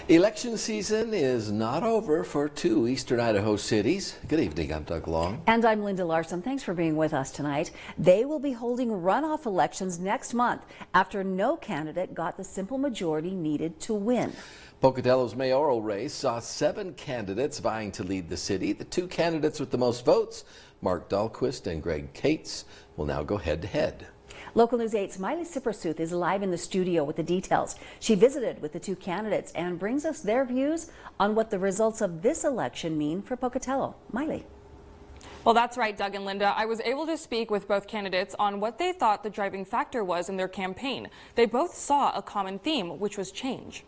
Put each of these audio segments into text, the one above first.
Election season is not over for two eastern Idaho cities. Good evening, I'm Doug Long. And I'm Linda Larson. Thanks for being with us tonight. They will be holding runoff elections next month after no candidate got the simple majority needed to win. Pocatello's mayoral race saw 7 candidates vying to lead the city. The 2 candidates with the most votes, Mark Dahlquist and Greg Cates, will now go head-to-head. Local News 8's Miley Sipersuth is live in the studio with the details. She visited with the 2 candidates and brings us their views on what the results of this election mean for Pocatello. Miley. Well, that's right, Doug and Linda. I was able to speak with both candidates on what they thought the driving factor was in their campaign. They both saw a common theme, which was change.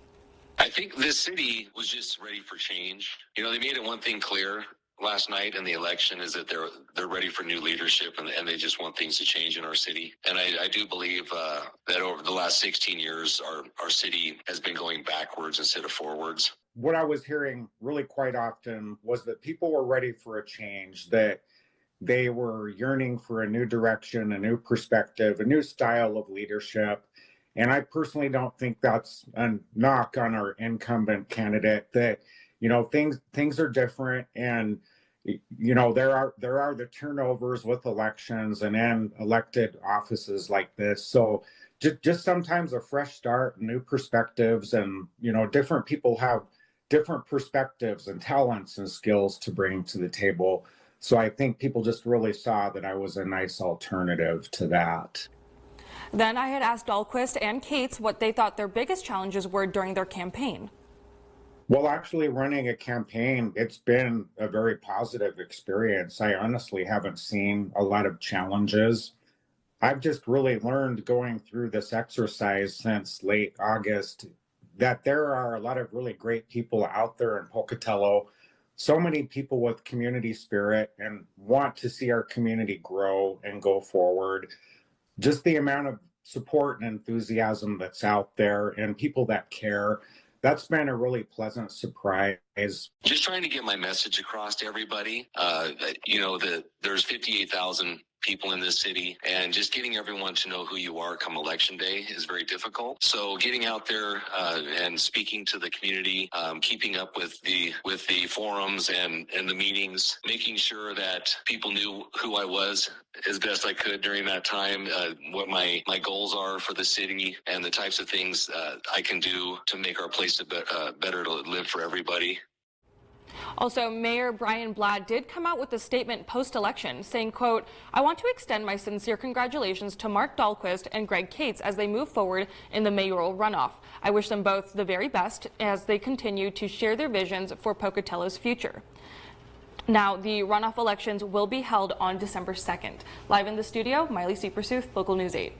I think this city was just ready for change. You know, they made it one thing clear last night in the election is that they're ready for new leadership and they just want things to change in our city. And I do believe that over the last 16 years, our city has been going backwards instead of forwards. What I was hearing really quite often was that people were ready for a change, that they were yearning for a new direction, a new perspective, a new style of leadership. And I personally don't think that's a knock on our incumbent candidate, that, you know, things are different, and you know, there are the turnovers with elections and in elected offices like this. So just sometimes a fresh start, new perspectives, and you know, different people have different perspectives and talents and skills to bring to the table. So I think people just really saw that I was a nice alternative to that. Then I had asked Dahlquist and Cates what they thought their biggest challenges were during their campaign. Well, actually running a campaign, it's been a very positive experience. I honestly haven't seen a lot of challenges. I've just really learned going through this exercise since late August that there are a lot of really great people out there in Pocatello, so many people with community spirit and want to see our community grow and go forward. Just the amount of support and enthusiasm that's out there and people that care. That's been a really pleasant surprise. Just trying to get my message across to everybody. You know, that there's 58,000 people in this city, and just getting everyone to know who you are come election day is very difficult. So getting out there and speaking to the community, keeping up with the forums and the meetings, making sure that people knew who I was as best I could during that time, what my goals are for the city, and the types of things I can do to make our place better to live for everybody. Also, Mayor Brian Blatt did come out with a statement post-election saying, quote, "I want to extend my sincere congratulations to Mark Dahlquist and Greg Cates as they move forward in the mayoral runoff. I wish them both the very best as they continue to share their visions for Pocatello's future." Now, the runoff elections will be held on December 2nd. Live in the studio, Miley Sipersuth, Local News 8.